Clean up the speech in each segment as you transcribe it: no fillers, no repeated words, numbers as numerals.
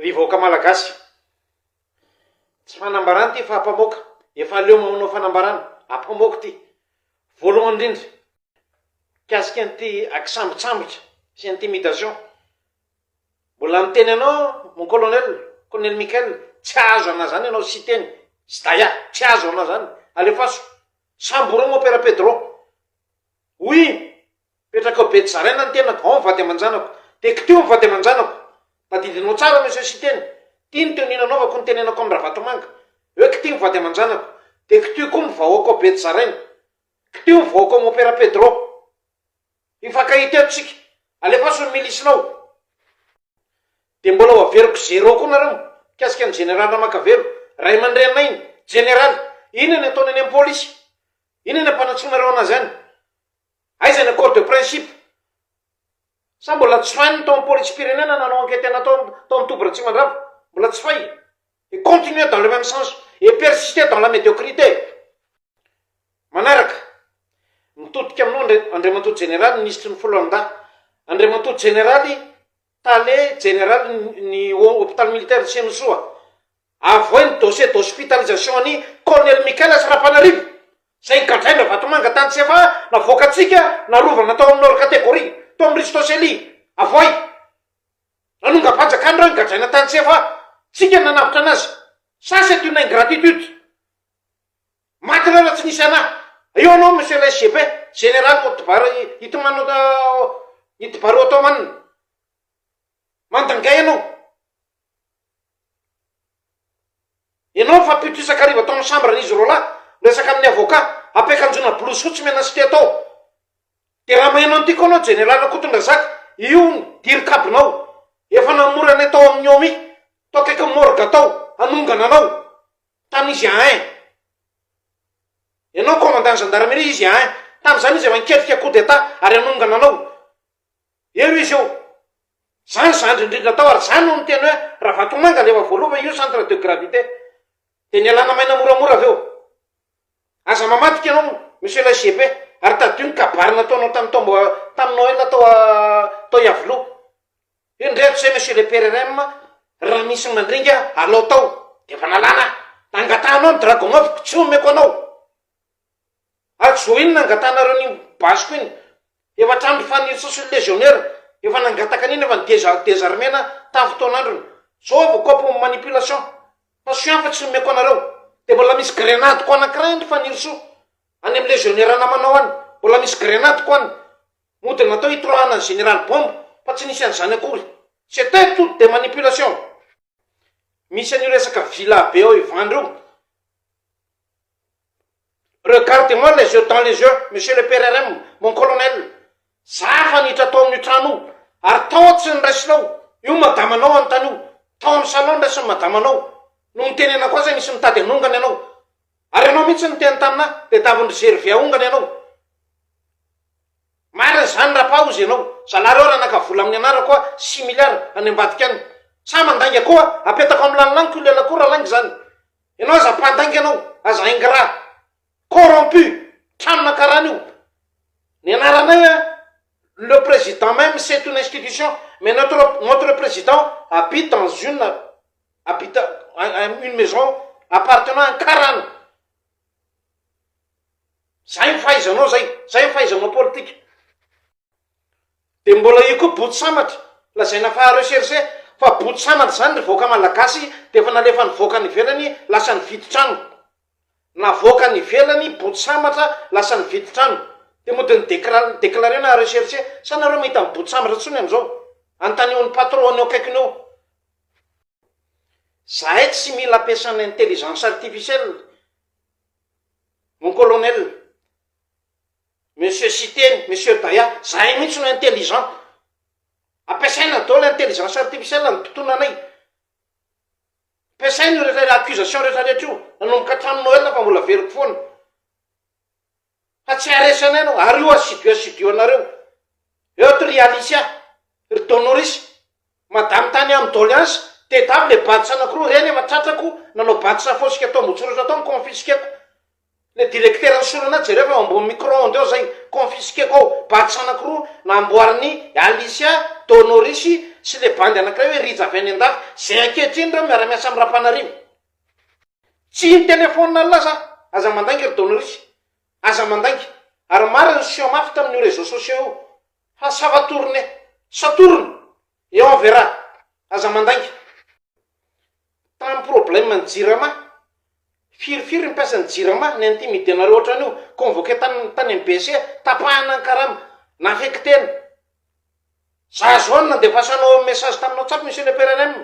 Mpivoaka malagasy tsy fanambarana ty fa hampamoaka efa leo manao fanambarana hampamoaka ty voalohany indrindra kasika an'ity akisambotsambotra sy intimidation mbola miteny anao mon colonel Mikael tsy azo ana zany ianao sy teny sy daya tsy azo ana zany alefaso samboro mo pera Pedro oui petraka ao Betsarena ny tena ao mivady aman-janako tekitio mivady aman-janako tadidinao tsara monsieur sy teny ty ny teo ninanaovako ny tenenako amin'ny Ravatomanga eo kity mivady aman-janako tekitio koa mivahoaka ao Betsarena kitio mivahoaka ao mo pera Pedro ifankahita eo tsika alefaso ny milisinao de mbola ho averiko zéro koa nareo kasika ny général Makavelo ray aman-drenina iny général iny ny ataony any amin'ny polisy iny ny ampanatsoanareo anazy any aiza ny accord de principe sa mbola tsy fainy tao amin'ny polisy pirenena nanao enquête tao amin'ny Tobra Tsimandravy mbola tsy fay et continuer dans le même sens et persister dans la médiocrité manaraka mitodika aminao andriamatoto général ministre ny Folonda andriamatoto généraly tale général ny hôpital militaire de Senosoa avoy ny dossier d'hospitalisation any colonel Mikael Sarapanarivo zay gadraina Vatomanga tany tsy efa navoakatsika narovana tao amin'ny nord catégorie tao amin'ny Ristosely avoy nanonga-panjakany reo ny gadraina tany tsy efa tsika nanavitra anazy ça c'est une ingratitude maty reo raha tsy nisy anahy eo anao monsieur le SGP général itibaro atao manina mandangay ianao fa pitisaka ariva atao amin'ny chambre n'izy roa lahy resaka amin'ny avocat ampiakanjona blouse fotsy menasy ty atao de raha mahinao an'ity koa anao général Kotondrazaka io dirikabinao efa namorana atao amin'ny omi tao akaiky morgue atao anongana anao tam'izy ain ianao commandant gendarmerie izy ain tam'izany izy manketrika coup d'état ary anongana anao eo izy eo zany zandry indrindra tao ary zany no niteny hoe raha Vatomanga lefa voalova io centre de gravité de ny alana maina moramora aveo aza mamatika ianao monsieur le SGP ary tadio ny kabarina ataonao taminao ela tao iavolo indreto zay monsieur le PRRM raha misy mandringa alao tao de fa nalana nangatanao ny dragon aviko tsy omeko anao ary zo iny nangatanareo ny basiko iny efa trandro fanirisa sy légionnaire efa nangataka an'iny efa ny désarmena tamin'ny fotoan'androny zao avoko manipulation fa soafa tsy omeko anareo de mbola misy grenade ko anankiray indry faniriso any amin'ny légionnaire namanao any mbola misy grenade ko any mody natao hitrohana ny général bombe fa tsy nisy an'izany akory c'était toute des manipulation misy an'io resaka vila be ao ivandro regardez-moi les yeux dans les yeux monsieur le PRRM mon colonel za fanitra tao amin'ny trano ary tao tsy ny raisinao io madamanao anontany io tao amin'ny salon raisiny madamanao no mitenena koa zay misy mitady anongany ianao ary ianao mihitsy niteny tamina de tavy ny réserve aongany ianao mariny zany rapaozy ianao zalahy reo raha nakavola amin'ny anara koa 6 milliards any ambadika any sa mandanga koa apetako amin'ny lanilany ko lela koa raha langy zany ianao aza mpandanga ianao aza ingrat corrompu tranona karany io ny anaranay le président même c'est une institution mais notre président habite dans une maison appartenant à Karana zay mifahaizanao zay mifahaizanao politique de mbola io koa boty samatra lazaina fa recherche fa boty samatra zany nivoaka malagasy de efa nalefa nivoaka ny ivelany lasa nividy trano navoaka ny ivelany boty samatra lasa nividy trano de mody ny déclaré na recherche sa nareo mahita ny boty samatra tsony am'izao antanion'ny patron eo akaikiny eo zahay tsy mila ampiasana intelligence artificielle mon colonel monsieur Siteny monsieur Daya zahay mihitsy no intelligent ampiasaina dao l'intelligence artificielle ny totonanay ampiasaina rehetra accusation rehetrarehetra io nanomboka traminao elona fa mbola veriko foana fa tsy aresanay anao ary io asidio anareo eo to Rialicia Donoris madame tany amin'ny doléance de tavy le badisa anankiroa reny efa tratrako nanao badisa fosika atao motsoratra atao confisqueko le directeur solana jereo fa ambony micro-ondes eo zay confisqueko ao badisa anankiroa namboariny Alicia Donoris sy le bandy anankiray hoe rija avy any an-dafy zay ankehitriny reo miara-miasa amin'ny Rapanarivo. Tsy ny telefônina laza aza mandangy ry Donorisy, aza mandangy ary mariny sio mafy tamin'io réseaux sociaux io fa savatorony satorony eo en verra aza mandangy. Tamin'ny problème ny jirama firifiry mpiasa ny jirama ny intimidenareo ohatran'io convoqué tany MBC tapahana ny karama nafektena za zao na defasanao message taminao tsapo monsieur le PRNM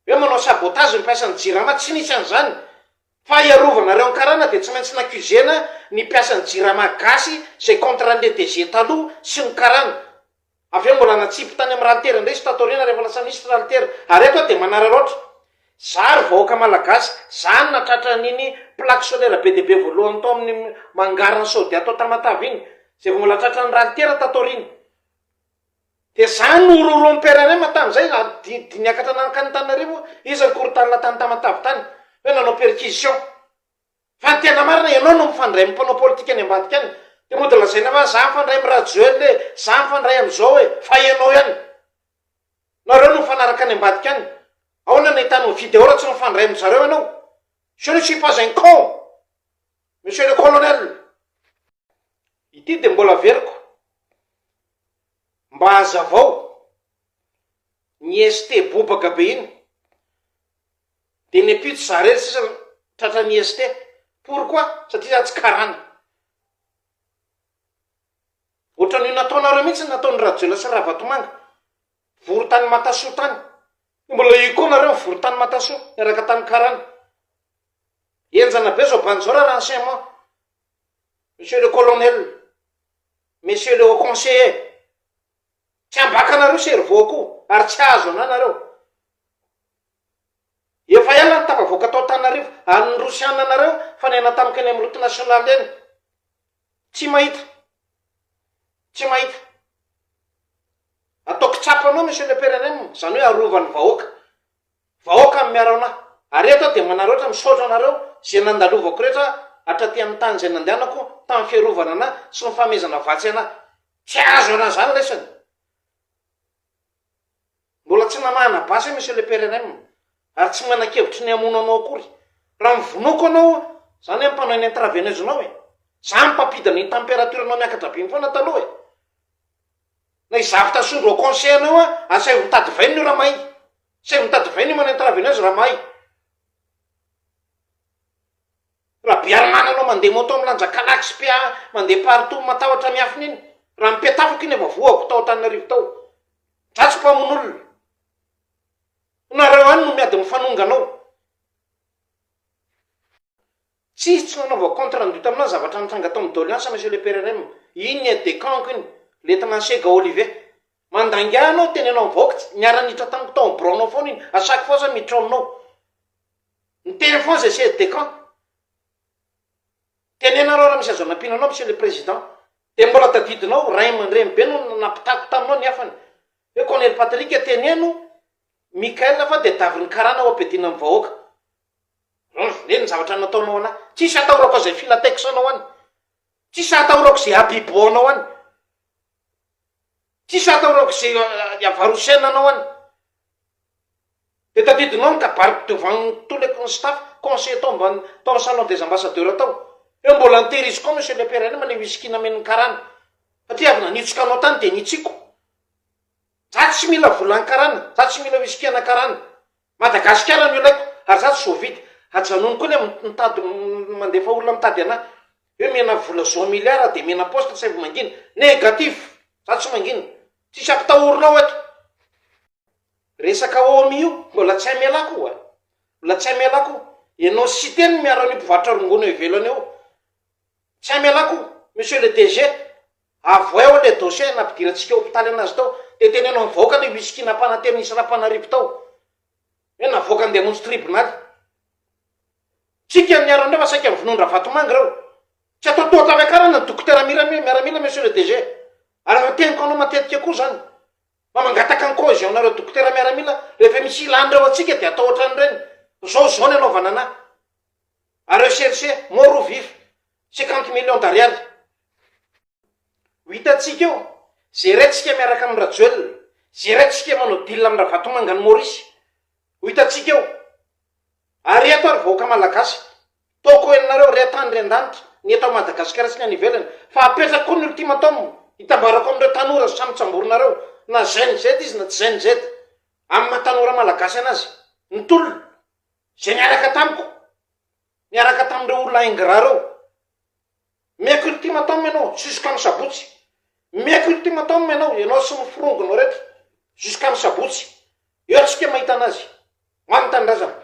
hoe manao sabotage mpiasa ny jirama tsy nisy an'izany fa iarovana reo ny karana dia tsy maintsy nakuzena ny mpiasa ny jirama gasy zay contrat le DG taloha sy ny karana avy eo mbola natsipy tany amin'ny ralitera indray sy tatorina rehefa lasa misy ralitera ary eto dia manararoatra zary vahoaka malagasy zany natratra n'iny plaque solaire be dia be voalohany tao amin'ny mangarany saody atao tamatavy iny zay vao mbola tratra ny ralitera tatorina dia zany no ororoan'ny PRNM tamin'izay diniakatra nankanytanarivo izy ny korontany latany tamatavy tany hoe nanao perquisition fa ny tena marina ianao no mifandray amin'ny mpanao politika any ambadika any dia moa dia lazaina fa za mifandray amin'ny radio le za mifandray amin'izao hoe fa ianao ihany nareo no mifanaraka any ambadika any ahoana nahitany ny vidéo raha tsy mifandray amin'izareo ianao je ne suis pas un con monsieur le colonel. Ity dia mbola veriko mba hazavao ny ST bobaka be iny dia nepito zarely sisa tratra ny ST pourquoi satria tsy karana ohatran'io nataonareo mihitsy nataon'ny Radiola sy Ravatomanga vorotany Matasoa tany mbola io koa nareo vorotany Matasoa miaraka tany karana enjana be zao banjao raha renseignement monsieur le colonel monsieur le haut conseiller tsy ambaka nareo servoko ary tsy azo ana nareo efa iala ny tavavoaka tao Tanarivo ary ny rosiana nareo fa nena tamiko eny amin'ny route nationale eny tsy mahita ataoko tsapanao monsieur le PRNM zany hoe arovany vahoaka amin'ny miarao anahy ary eto dia manareo ohatra misaotra anareo zay nandalovako rehetra hatraty amin'ny tany zay nandehanako tamin'ny fiarovana anahy sy ny famezana vatsy anahy tsy azo ana zany lesany mbola tsy namahana basy monsieur le PRNM ary tsy manan-kevitry ny amono anao akory raha mivonoko anao zany hoe mpanao ny intraveneuse anao e za mipampidana ny température anao miakatra be foana taloha e na izavitra sondro au conseil anao a asay mitady vainy io raha mahay say mitady vainy io manao intraveneuse raha mahay raha biarimana anao mandeha moto milanjakalaksy pia mandeha partout matahotra miafina iny raha mipetafako iny efa voako tao Tanarivo tao dratsy mpamon'olona nareo any no miady mifanonga anao tsy nanaova contre rendu taminao zavatra nitranga tao amin'ny doléance monsieur le PRNM iny ny décanque iny lieutenant Sega Olivier mandangia anao tenenao mivoaka niara-nitra tamiko tao ambronao foana iny à chaque fois za miditra aminao ny teny foana zay c'est décan tenenareo raha misy azo anampinanao monsieur le président dia mbola tadidinao ray aman-dreny be no napitako taminao ny afany hoe Colonel Patrick teneno Mikael fa dia daviny karana ho ampedina amin'ny vahoaka neny zavatra nataonao ana tsisy atahorako zay filateksanao any tsisy atahorako zay abiboanao any tsisy atahorako zay avarosenanao any dia tadidinao ny kabariko devant tous les staff conseil tao ambany tao amin'ny salon des ambassadeurs tao eo mbola nitehiriziko ao monsieur le PRNM le wisikina men'ny karana satria avy nanitsoka anao tany dia nitsiko za tsy mila volany karana za tsy mila wisikina karana Madagasikara no ilaiko ary za tsy sovidy hajanony koa le mitady mandefa olona mitady anahy hoe mena vola 100 milliards dia mena poste say vao mangina négatif za tsy mangina tsisy ampitahorinao eto resaka omi io mbola tsy amelako mbola tsy amelako ianao sy teny miaro ny mpivarotra rongona ivelany eo tsy amelako monsieur le DG avoeo le dossier nampidirantsika hôpitaly anazy tao dia tenenao mivoaka le wisikina mpanateny nisy Rapanarivo tao hoe navoaka andeha montsy tribunaly tsika niaro andreo fa saika mivinondra Vatomanga reo tsy atao toa tavakarana ny dokotera miaramila monsieur le DG ary nateniko anao matetika koa zany mba mangataka ny cause anareo dokotera miaramila rehefa misy ilan'ireo atsika dia atao ohatran'ireny zao ny anaovana anahy ary recherche mort ou vif 50 millions d'ariary ho hitatsika eo zay raintsika miaraka amin'ny Radioel zeratsika manao dila amiraha vatomangany morisy ho hitatsika eo ary eto ary vahoaka malagasy toko enareo ry atany ry an-danitra ny eto Madagasikara sy ny any ivelany fa apetraka koa ny ultimatum hitambarako am'ireo tanora samytsamboronareo na zainy zed izy na tsy zainy zed amin'ny mahatanora malagasy anazy ny tolona zay niaraka tamiko niaraka tamin'ireo olona ingrat reo meko ultimatum ianao jusqu'à amin'ny sabotsy meko ultimatum ianao sy miforongonao rehetra jusqu'à amin'ny sabotsy eo tsika mahita anazy manontany razana